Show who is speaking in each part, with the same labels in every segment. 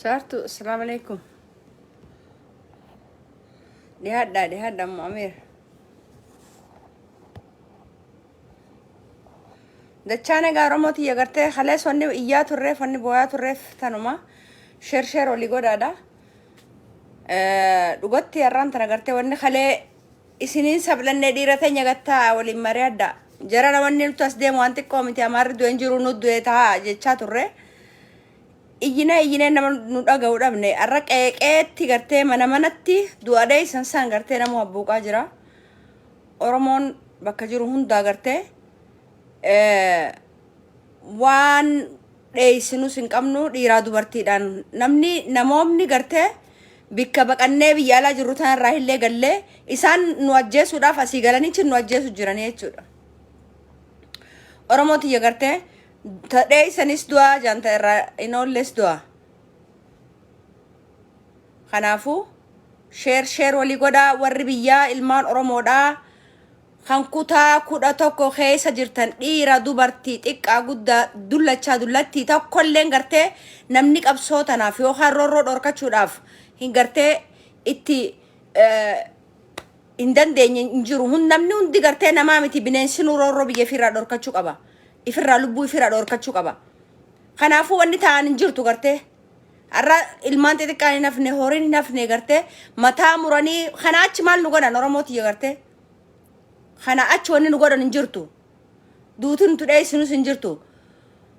Speaker 1: شارتو السلام عليكم. دي هدا ام امير. دچانه غارموتي يغرتي خلاص وني ايات الريف وني بويات الريف تنما شير ولي غودادا دغوتي يران تنغرتي وني خلي اسنين سبلن ديرته نغتا ولي مريدا جرانا وني تصديم وانت كوميتي امار دو انجرو ندو تا جچا تره iyina nama nu dhagahu dhabne arra qeeqeetti gartee mana manatti du'adee san gartee namu abbuuqaa jira. Oromoon bakka jiru hundaa gartee waan dheeysinus hin qabnu dhiiraa dubartiidhaan namoomni gartee bikka baqannee biyya alaa jirru tanarraa illee gallee isaan nu ajjeesuudhaaf asii galanichi nu ajjeesu jiranii jechuudha. Oromooti gartee tadee isanis du'a janta irraa inoolles du'a. Kanaafu sheer walii godhaa warri biyyaa ilmaan Oromoodhaa kan kutaa 11 keessa jirtan dhiira dubartii xiqqaa guddaa dullattii tokkolleen gartee namni qabsoo tanaaf yookaan roorroo dhorkachuudhaaf hin gartee itti hin dandeenye hin jiru. Namni hundi gartee namaa miti bineensinuu roorroo biyya ofirraa dhorkachuu qaba. Ifirraa lubbuu ifirraa dhorkachuu qaba. Kanaafuu wanni ta'an hin jirtu gartee arra ilmaan xixiqqaan hin hafne horiin hin hafne gartee mataa muranii kana achi maal nu godhan Oromooti gartee kana achi wanni nu godhan hin jirtu. Duutiin tu dheessinus hin jirtu.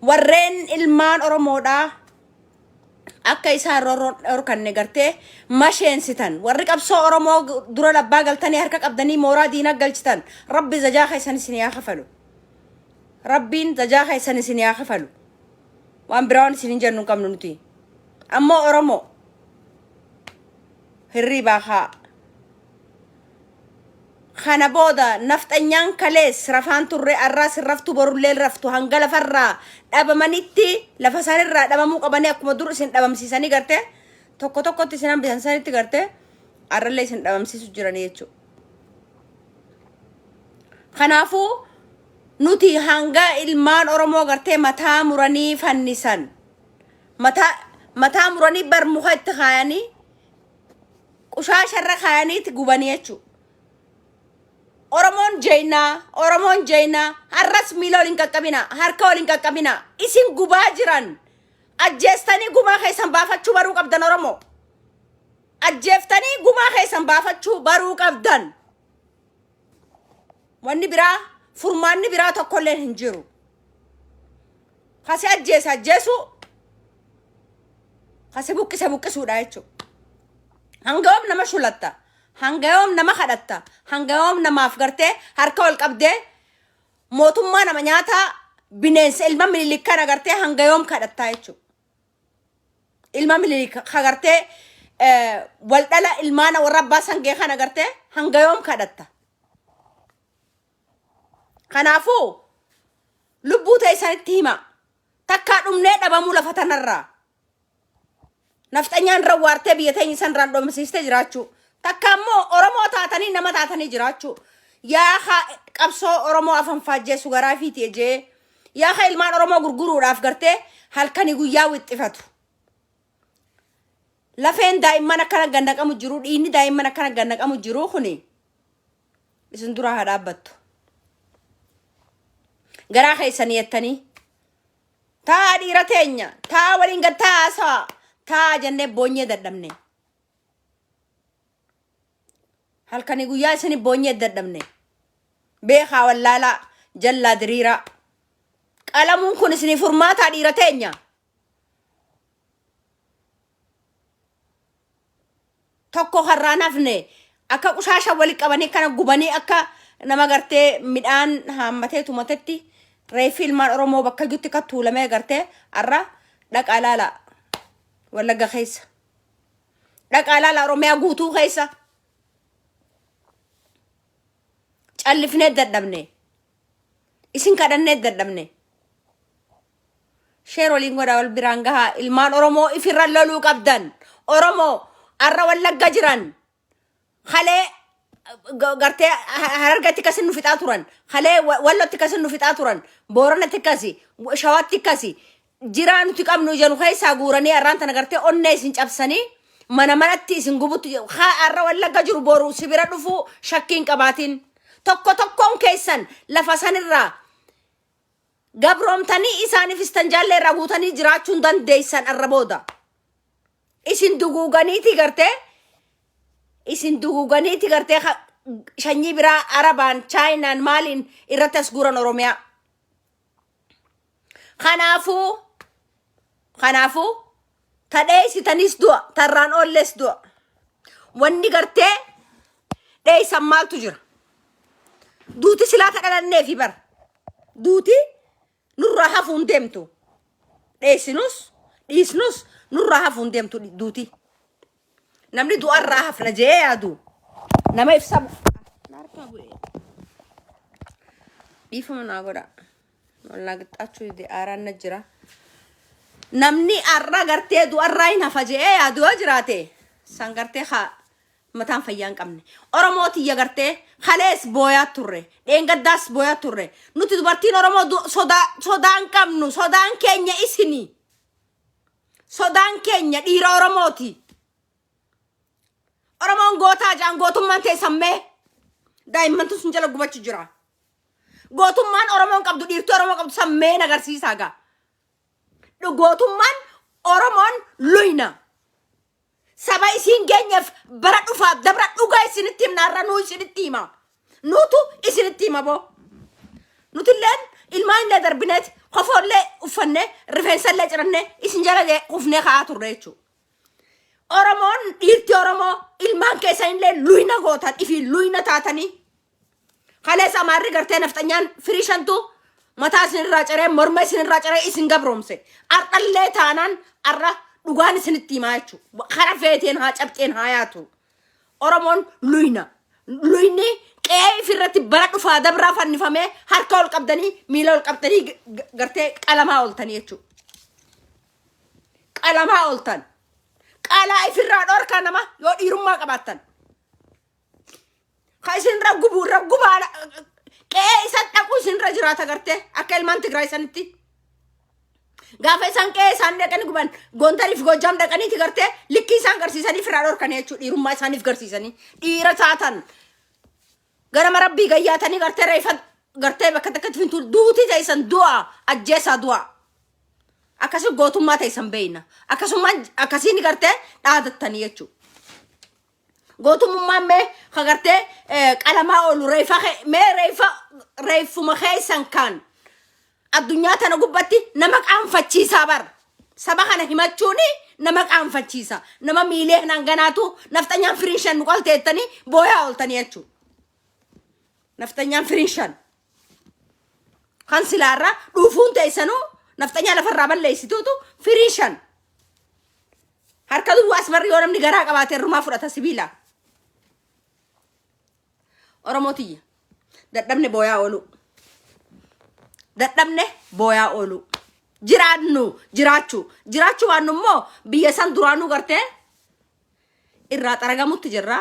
Speaker 1: Warreen ilmaan Oromoodhaa akka isaan roorroon dhorkanne gartee masheensitan warri qabsoo Oromoo dura labbaa galtanii harka qabdanii mooraa diinaa galchitan rabbi zajaa keessan isin yaa kafalu. Rabbiin zajaa keessan isin yaa kafalu. Waan biraan isin hin jennu qabnu nuti. Ammoo Oromoo hirribaa haa. Kana booda nafxanyaan kalees rafaan turre arraas raftu borullee raftu hanga lafarraa dhabamanitti lafa sanirraa dhabamuu qabanii akkuma dur isin dhabamsiisanii gartee tokkotti isin hambisan sanitti gartee arrallee isin dhabamsiisu jiranii jechuudha. Kanaafuu nuti hanga ilmaan Oromoo gartee mataa muranii fannisan mataa muranii bar muka itti kaayanii qushaasharra kaayaniiti gubanii jechuudha. Oromoon jeyna harras miila waliin qaqqabina harka waliin qaqqabina isin gubaa jiran ajjeestanii gumaa keessan baafachuu baruu qabdan. Oromoo ajjeeftanii gumaa keessan baafachuu baruu qabdan. Wanni biraa furmaanni biraa tokkolleen hin jiru. Kasi ajjeesu kasi buqqisuudha jechuudha. Hangawoom nama shulatta. Hangayoom nama kadhatta. Hangayoom namaaf gartee harka wal qabdee mootummaa nama nyaata bineensa ilma mililikkaan agartee hangayoom kadhatta jechuudha. Ilma mililikka agartee wal dhala ilmaana warra abbaa sangee kan agartee hangayoom kadhatta. Kanaafuu lubbuu ta'e isanitti hima. Takkaa dhumnee dhabamuu lafa tanarraa. Nafxanyaan rawwaartee biyya teenya isan irraan dhoomsiistee jiraachuu. Takka ammoo Oromoo taatanii nama taatanii jiraachuu. Yaa qabsoo Oromoo afaan faajjeessu garaa fiiti ejee. Yaa ilmaan Oromoo gurguruudhaaf gartee halkanii guyyaa wixxifatu. Lafeen daa'imman akkana gannaqamu jiru dhiinni daa'imman akkana gannaqamu jiru kuni isin dura haa dhaabbattu. Garaa keessanii jettanii taa dhiira teenya taa waliin gattaa haasawa taa jennee boonyee dadhabne. Halkanii guyyaa isini boonyee dadhabne. Beekaa wallaalaa jallaa diriiraa. Qalamuun kun isini furmaataa dhiira teenya. Tokko harraan hafne akka qushaasha wali qabanii kana gubanii akka nama gartee midhaan haammatee tumatetti reefi ilmaan Oromoo bakka jutti ka tuulamee gartee arra dhaqaa laala Wallagga keessa. Dhaqaa laala Oromiyaa guutuu keessa. Callifnee dadhabne. Isin kadhannee dadhabne. Sheer waliin godhaa wal biraan gahaa ilmaan Oromoo ifirra loluu qabdan. Oromoo arra Wallagga jiran. Halee gartee Harargatti kasin nu fixaa turan. Halee Wallotti kasin nu fixaa turan. Booranatti kasi, Shawaatti kasi. جيران تقام نوجن خاي ساغوراني أران تنقرتي أني سنجابسني mana manatti isin gubutti arra walla gajuru boru sibira dhufu shakkiin qabaatin tokkoon keessan lafa sanirraa gabroomtanii isaaniif istanjaalle irraa guutanii jiraachuun dandeessan arra booda isin duguuganiiti gartee shanyii biraa arabaan chaayinaan maaliin irratti as guuran oromiyaa kanaafuu tadheessitanis du'a tarraan oolles du'a wanni gartee dheessan maaltu jira duuti silaa kadhalanneefi bar duuti nurraa hafuun deemtu dhiisnus nurraa hafuun deemtu duuti namni du'arraa hafna jee yaadu nama ibsamu dhiifama naa godha wallaa qixxaachuu ide aaraan na jira namni arra gartee du'arraa hin hafa jee yaadu jiraate san gartee mataan fayyaan qabne oromootiyya gartee khalees booyaa turre dheengaddaas booyaa turre nuti dubartiin oromoo sodaan qabnu sodaan keenya isini sodaan keenya dhiira oromooti oromoon gootaa jaan gootummaan teessammee daa'immantu sun jala gubachu jira gootummaan oromoon qabdu dhiirtuu oromoo qabdu sammeen agarsiisaa gaa gootummaan oromoon luyna saba isin geenyeef bara dhufaaf dabra dhugaa isinitti himnaarra nuu isinitti hima nutu isinitti hima boo nutilleen ilmaanillee darbineet kofoollee uffanne rifeensallee ciranne isin jala kufnee ka'aa turre jechuu oromoon dhiirti oromoo ilmaan keessanillee luyna gootan ifi luyna taatanii kalees amaarri gartee nafxanyaan firishantu mataa isinirraa caree morma isinirraa caree isin gabroomse ardhallee taanaan arra dhugaan isinitti himaa jechuu kara feeteen haa cabxeen haa yaatu oromoon luyni qe'ee ifirratti bara dhufaa dabraa fannifamee harka ol qabdanii miila ol qabdanii gartee qalamaa ooltanii jechuu qalamaa ooltan qalaa ifirraa dhorkaa nama yoo dhiirummaa qabaattan ka isinirra gubaa qe'ee isan dhaquu isinirra jiraata gartee akka ilmaan Tigraay sanitti gaafa isaan qe'ee isaan dhaqanii guban Gondariif Gojjaam dhaqaniiti gartee likkii isaan garsiisanii firaa dhorkanii jechuu dhiirummaa isaaniif garsiisanii dhiira taatan ganama rabbii gayyaatanii gartee reeffa gartee bakka takkatti fintu duuti ta'isaan du'a ajjeesaa du'a akkasii gootummaa ta'isaan beeyna akkasiin gartee dhaadattanii jechuu gootummaan mee kagartee qalamaa oolu reeffuma keessan kan addunyaa tana gubbatti nama qaanfachiisaa bar saba kana himachuuni nama qaanfachiisa nama miilee hanganaatu nafxanyaan firinshan nu qalteettanii booyaa ooltanii jechuu nafxanyaan firinshan kan silaarra dhuufuun teessanuu nafxanyaa lafarraa balleessituutu firinshan harka duwwaas barri yoo namni garaa qabaatee rumaa fudhata sibiila oromootiya dadhabne booyaa oolu jiraachuu waan immoo biyya san duraanuu gartee irraa xaragamutti jirra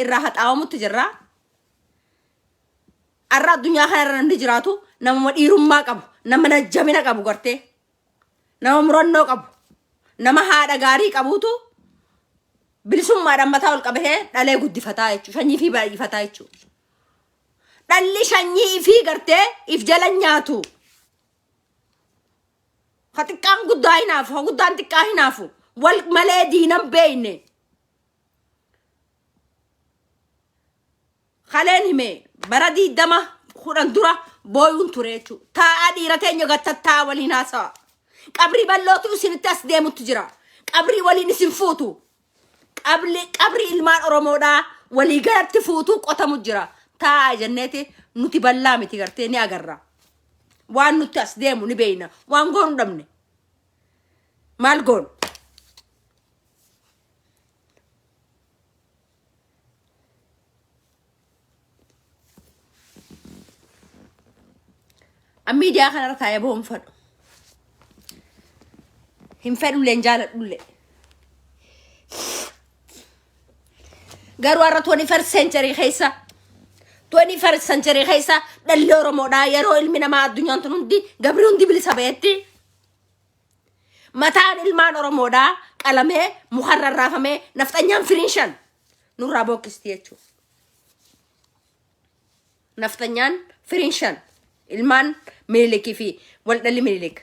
Speaker 1: irraa haxaawamutti jirra arra addunyaa kanarra namni jiraatu nama dhiirummaa qabu nama najjamina qabu gartee nama murannoo qabu nama haadha gaarii qabuutu bilisummaadhaan mataa ol qabee dhalee guddifataa jechuu shanyii fi baay'ifataa jechuu dhalli shanyii fi gartee if jala nyaatu xiqqaan guddaa hinaafu guddaan xiqqaa hinaafu wal malee diinan beeyne kaleen hime bara 20 dura booyuun ture jechuu taa'aa dhiira teenya gattattaa waliin haasawa qabrii ballootu isinitti as deemutti jira qabrii waliin isin fuutu qabrii ilmaan oromoodhaa walii galatti fuutu qotamu jira taa'aa jenneeti nuti ballaa miti gartee ni agarra waan nuti as deemu ni beeyna waan goonu dhabne maal goonu miidiyaa kanarra taa'ee boon fadhu hin fedhulleen jaaladhullee garuu har'a 21st century keessa 21st century keessa dhalli oromoodhaa yeroo ilmi namaa addunyaan tun hundi gabri hundi bilisa ba'etti mataan ilmaan oromoodhaa qalamee mukarra raafamee nafxanyaan firiinshan nurraa booqisti jechuudha. Nafxanyaan firiinshan ilmaan Minilikii fi waldhalli Minilik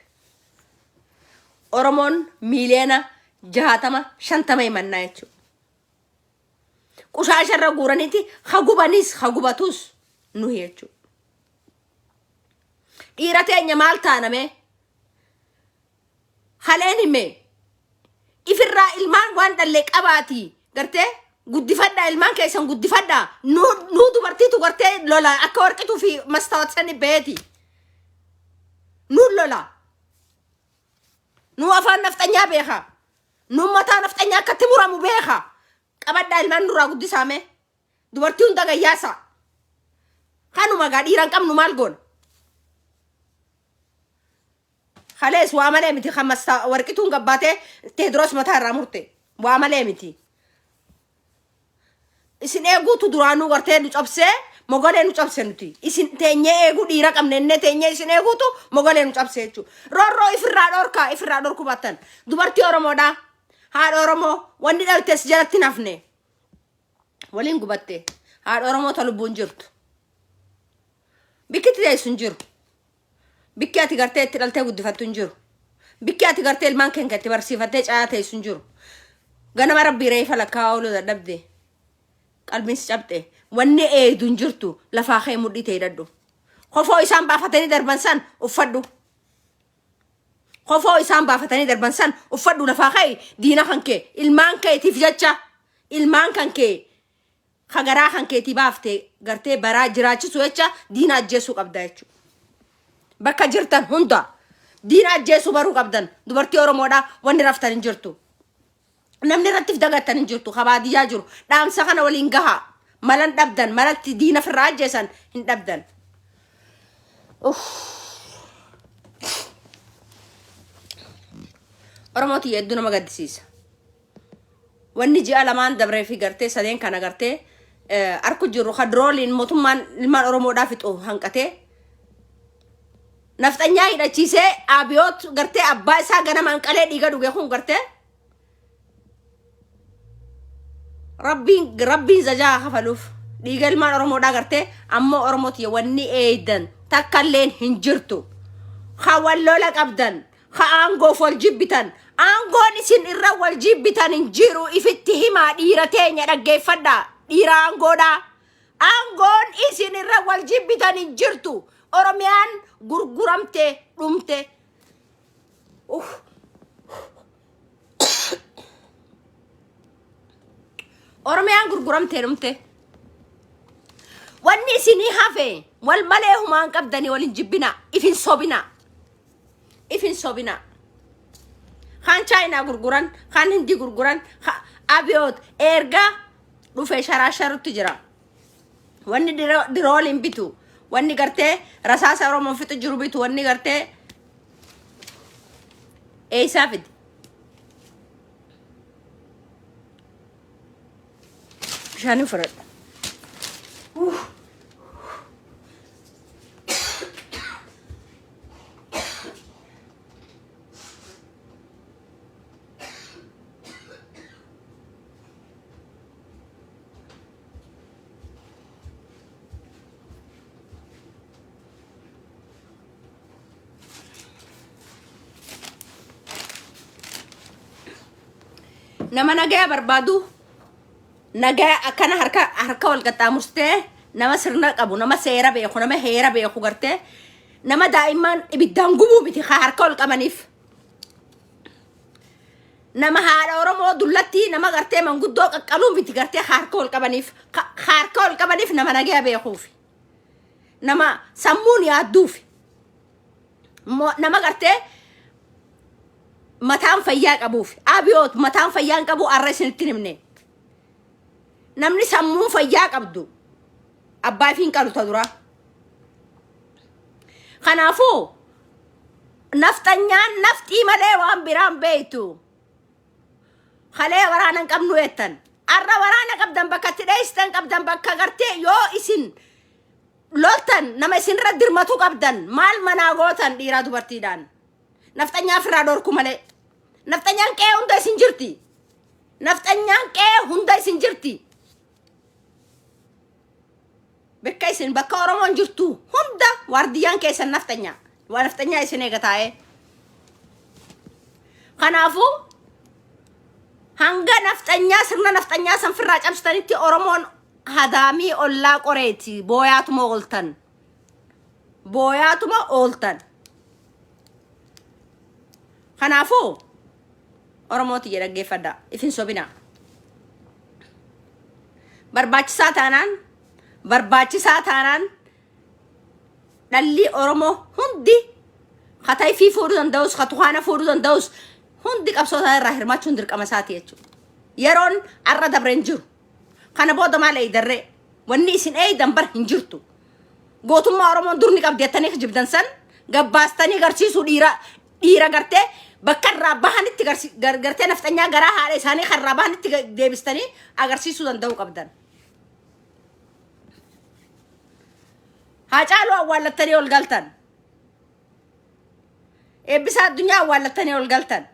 Speaker 1: Oromoon miiliyoona 60-50 himannaa jechuudha. Qushaasharra guuraniiti hagubanis hagubatus nu jechuudha. Dhiira teenya maal taaname haleen hime ifirraa ilmaan waan dhallee qabaati gartee guddifadhaa ilmaan keessan guddifadhaa nu dubartiitu gartee lola akka warqituu fi mastaawwatsani beeti nu lola nu afaan nafxanyaa beeka nu mataa nafxanyaa akkatti muramu beeka qabadhaa ilmaan nurraa guddisaame dubartii hunda gayyaasa kanuma gaa dhiiran qabnu maal goona خلاص وعمله متي 5 ورقتون قباته تدرس متى رامورته وعمله متي isin eeguutu duraanuu gartee nu cabsee mogolee nu cabse nuti isin teenyee eeguu dhiira qabnenne teenyee isin eeguutu mogolee nu cabse jechuudha. Roorroo ifirraa dhorku baattan dubartii Oromoodhaa haadha Oromoo wanni dhaltees jalatti nafne waliin gubatte haadha Oromoo lubbuun jirtu bikkiti deessuun jiru bikki ati gartee itti dhaltee guddifattu hin jiru bikki ati gartee ilmaan keenya itti barsiifattee caayaa teessu hin jiru ganama rabbii reefa lakkaa ooluu dadhabde qalbiin cabxe wanni eedu hin jirtu lafaa kee mudhii ta'e dadhu kofoo isaan baafatanii darban san uffadhu kofoo isaan baafatanii darban san uffadhu lafaa kee diina kan kee ilmaan keetiif jecha ilmaan kan kee khagaraa kan keetii baaftee gartee baraa jiraachisu jecha diina ajjeesuu qabda jechuudha. Bakka jirtan hunda diina ajjeesuu baruu qabdan dubartii Oromoodhaa wanni raftan hin jirtu. Namni irratti dagattan hin jirtu kabaadiyyaa jiru dhaamsa kana waliin gahaa malan dhabdan malatti diina firraa ajjeesan hin dhabdan. Oromooti hedduu nama gaddisiisa. Wanni ji'a lamaan dabree fi gartee sadeen kana gartee arku jiru kadrooliin mootummaan ilmaan Oromoodhaa fixu hanqatee nafxanyaa hidhachiisee Abiyoot gartee abbaa isaa ganama hanqalee dhiiga dhuge kun gartee rabbiin zajaa hafaluuf dhiiga ilmaan Oromoodhaa gartee ammoo Oromooti wanni eeydan takkalleen hin jirtu ha wallola qabdan ha aangoof wal jibbitan aangoon isin irra wal jibbitan hin jiru ifitti himaa dhiira teenya dhaggeeffadhaa dhiira aangoodhaa aangoon isin irra wal jibbitan hin jirtu Oromiyaan gurguramte dhumte Oromiyaan gurguramte dhumte wanni isinii hafe wal malee humaan qabdanii walin jibbina ifin sobina kan China gurguran kan Hindi gurguran Abiyoot erga dhufe sharaasharutti jira wanni diroolin bitu wanni gartee rasaasa Oromoo fixu jiru bitu wanni gartee eeysaa fiti bishaanii fudhadha. nama nagaya barbaadu nagaya akkana harka wal qaxxaamurtee nama sirna qabu nama seera beeku nama heera beeku gartee nama daa'imaan ibiddaan gubuu miti harka wal qabaniif nama haadha Oromoo dullatti nama gartee manguddoo qaqqaluu miti gartee harka wal qabaniif nama nagaya beekuuf nama sammuun yaadduuf nama gartee mataan fayyaa qabuuf Abiyoot mataan fayyaan qabu arra isinitti himne namni sammuun fayyaa qabdu abbaa fiin qaluta dura kanaafuu nafxanyaan naftii malee waan biraan beeytu halee waraana qabnu jettan arra waraana qabdan bakka itti dheesstan qabdan bakka gartee yoo isin loltan nama isin irra dirmatu qabdan maal manaa gootan dhiiraa dubartiidhaan nafxanyaa firraa dhorku malee نفتنيان كي هندا سنجرتي نفتنيان كي هندا سنجرتي بكايسن بكا ورمون جرتو هندا وارديان كيسن نفتنيا ونفتنيا يسني قطاي خنافو هنگا نفتنيا سرنا نفتنيا سنفراج أمستانيتي أورمون هدامي أولا قريتي بوياتما أولتن بوياتما أولتن خنافو أورموتي يرقى فدا إفين سوبنا برباچسا تانان دلي أورمو هندي خطاي في فورودن دوس خطوخانا فورودن دوس هندي قبصوتا راهر ما چون درق مساتي يچو يرون عرا دبرنجر خنا بودا ما لي دري وني سين اي دمبر هنجرتو غوتو ما أورمون درني قبديتني خجبدن سن غباستني غرسيسو ديرا غرتي بكر بهاني تغرسي غرتي نفتنيا غرا هاري ساني خربان ديبستني اغرسيسو دندو قبدن هاجالو والتني والغلطن ابسا الدنيا والتني والغلطن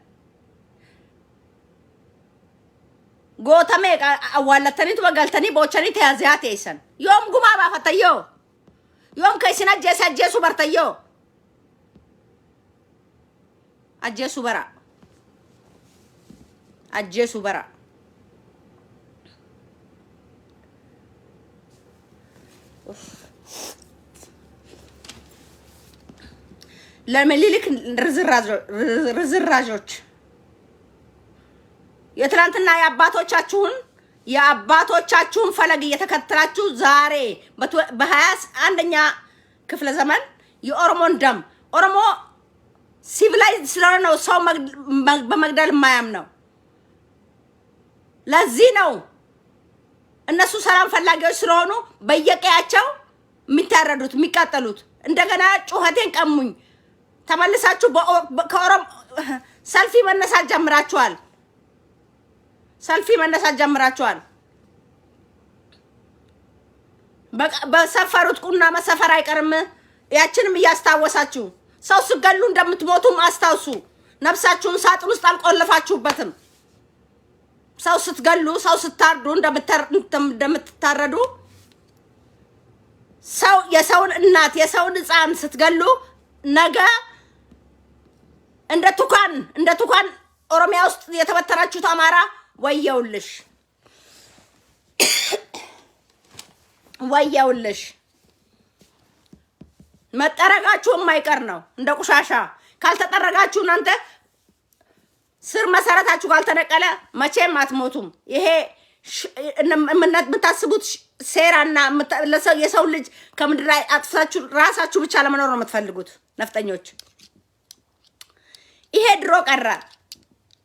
Speaker 1: غوتامي والتني تو غلطني بوچني تيازيات ايسن يوم غما بافتيو يوم كيسنا جيسو برتيو أجيسو برا لما ليلك رزراجوች የትላንትና የአባቶቻችሁን ፈለግ እየተከተላችሁ ዛሬ በ21ኛ ክፍለ ዘመን የኦሮሞን ደም ኦሮሞ ሲቪላይዝ ስለሆነ ነው ሰው በመግደል የማያምነው። ለዚህ ነው እነሱ ሰላም ፈላጊዎች ስለሆኑ በየቀያቸው የሚታረዱት የሚቃጠሉት። እንደገና ጩኸቴን ቀሙኝ ተመልሳችሁ ከኦሮሞ ሰልፊ መነሳት ጀምራችኋል። በሰፈሩት ቁና መሰፈር አይቀርም። ያችንም እያስታወሳችሁ ሰው ስገሉ እንደምትሞቱም አስታውሱ። ነፍሳችሁን ሳጥን ውስጥ አልቆለፋችሁበትም። ሰው ስትገሉ ሰው ስታርዱ እንደምትታረዱ ሰው የሰውን እናት የሰውን ሕፃን ስትገሉ ነገ እንደ ቱካን ኦሮሚያ ውስጥ የተበተራችሁት አማራ ወየውልሽ መጠረጋችሁ የማይቀር ነው። እንደ ቁሻሻ ካልተጠረጋችሁ እናንተ ስር መሰረታችሁ ካልተነቀለ መቼም አትሞቱም። ይሄ የምታስቡት ሴራና የሰው ልጅ ከምድር ላይ አጥፍታችሁ ራሳችሁ ብቻ ለመኖር ነው የምትፈልጉት ነፍጠኞች። ይሄ ድሮ ቀረ።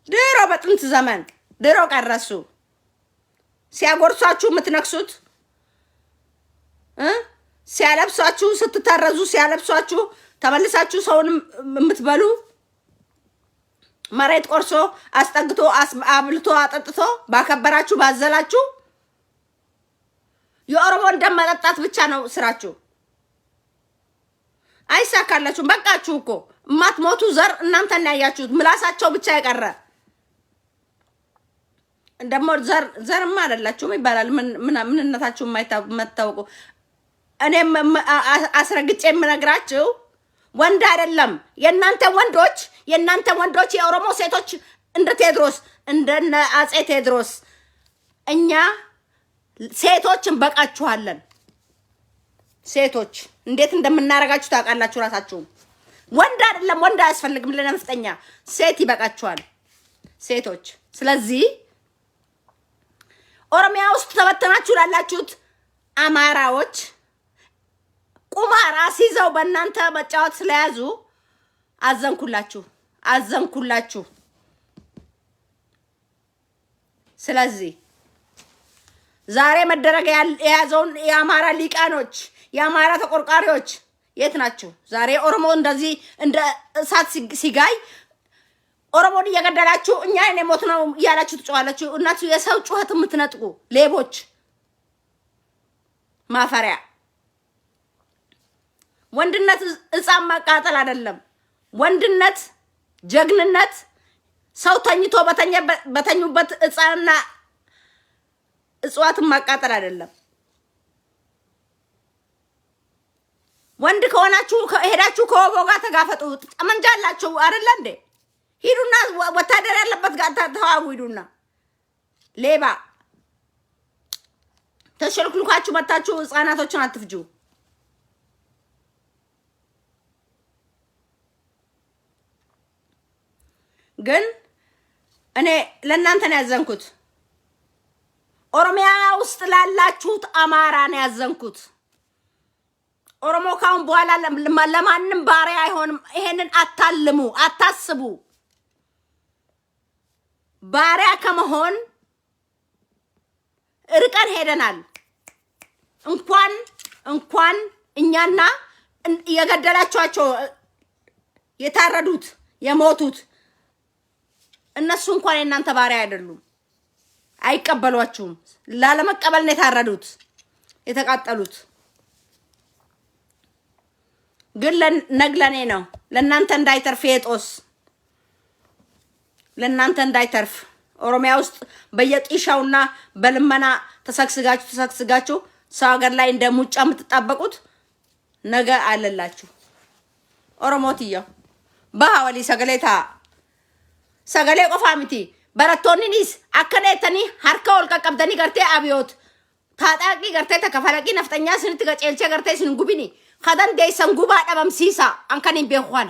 Speaker 1: ድሮ በጥንት ዘመን ድሮ ቀረሱ። ሲያጎርሷችሁ የምትነክሱት ሲያለብሷችሁ ስትታረዙ ሲያለብሷችሁ ተመልሳችሁ ሰውን የምትበሉ መሬት ቆርሶ አስጠግቶ አብልቶ አጠጥቶ ባከበራችሁ ባዘላችሁ የኦሮሞን ደም መጠጣት ብቻ ነው ስራችሁ። አይሳካላችሁም። በቃችሁ እኮ ማትሞቱ ዘር እናንተና ያያችሁት ምላሳቸው ብቻ የቀረ እንደሞ ዘርማ አይደላችሁም ይባላል። ምንነታችሁ የማይታወቁ እኔም አስረግጬ የምነግራችሁ ወንድ አይደለም። የእናንተ ወንዶች የኦሮሞ ሴቶች እንደ ቴድሮስ እንደነ አጼ ቴድሮስ እኛ ሴቶች እንበቃችኋለን። ሴቶች እንዴት እንደምናረጋችሁ ታውቃላችሁ ራሳችሁ። ወንድ አይደለም፣ ወንድ አያስፈልግም ለነፍጠኛ፣ ሴት ይበቃችኋል ሴቶች። ስለዚህ ኦሮሚያ ውስጥ ተበተናችሁ ላላችሁት አማራዎች ቁማር አስይዘው በእናንተ መጫወት ስለያዙ አዘንኩላችሁ። ስለዚህ ዛሬ መደረግ የያዘውን የአማራ ሊቃኖች የአማራ ተቆርቋሪዎች የት ናችሁ? ዛሬ ኦሮሞ እንደዚህ እንደ እሳት ሲጋይ ኦሮሞን እየገደላችሁ እኛ እኔ ሞት ነው እያላችሁ ትጮኻላችሁ። እናቱ የሰው ጩኸት የምትነጥቁ ሌቦች ማፈሪያ። ወንድነት ሕፃን ማቃጠል አይደለም። ወንድነት፣ ጀግንነት ሰው ተኝቶ በተኙበት ሕፃንና እጽዋትን ማቃጠል አይደለም። ወንድ ከሆናችሁ ሄዳችሁ ከወቦ ጋር ተጋፈጡ። ጠመንጃ አላችሁ አይደል እንዴ? ሂዱና ወታደር ያለበት ጋር ተዋጉ። ሂዱና ሌባ ተሸልክልካችሁ መታችሁ ሕፃናቶችን አትፍጁ። ግን እኔ ለእናንተ ነው ያዘንኩት። ኦሮሚያ ውስጥ ላላችሁት አማራ ነው ያዘንኩት። ኦሮሞ ካሁን በኋላ ለማንም ባሪያ አይሆንም። ይሄንን አታልሙ፣ አታስቡ። ባሪያ ከመሆን ርቀን ሄደናል። እንኳን እኛና የገደላችኋቸው የታረዱት የሞቱት እነሱ እንኳን የእናንተ ባሪያ አይደሉም። አይቀበሏችሁም። ላለመቀበል ነው የታረዱት የተቃጠሉት። ግን ነግለኔ ነው ለእናንተ እንዳይተርፍ የጦስ ለእናንተ እንዳይተርፍ ኦሮሚያ ውስጥ በየጢሻውና በልመና ተሰግስጋችሁ ሰው ሀገር ላይ እንደ ሙጫ የምትጣበቁት ነገ አለላችሁ። ኦሮሞትየው ባሃወሊ ሰገሌታ ሰገሌ ቆፋሚቲ በረቶኒኒስ አከኔተኒ ሀርከ ወልቀቀብደኒ ገርቴ አብዮት ታጣቂ ገርቴ ተከፈለቂ ነፍጠኛ ስንት ገጨልቼ ገርቴ ስንጉቢኒ ከደን ደይሰን ጉባ ደበምሲሳ አንከኒን ቤኳና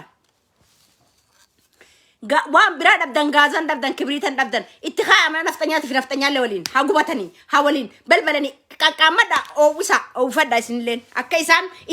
Speaker 1: ዋን ብራ ደብደን ጋዛን ደብደን ክብሪተን ደብደን ኢትኻያ ማ ነፍጠኛ ትፍነፍጠኛ ለወሊን ሀጉበተኒ ሀወሊን በልበለኒ ቀቃመዳ ኦውሳ ኦውፈዳ ስንሌን አከይሳን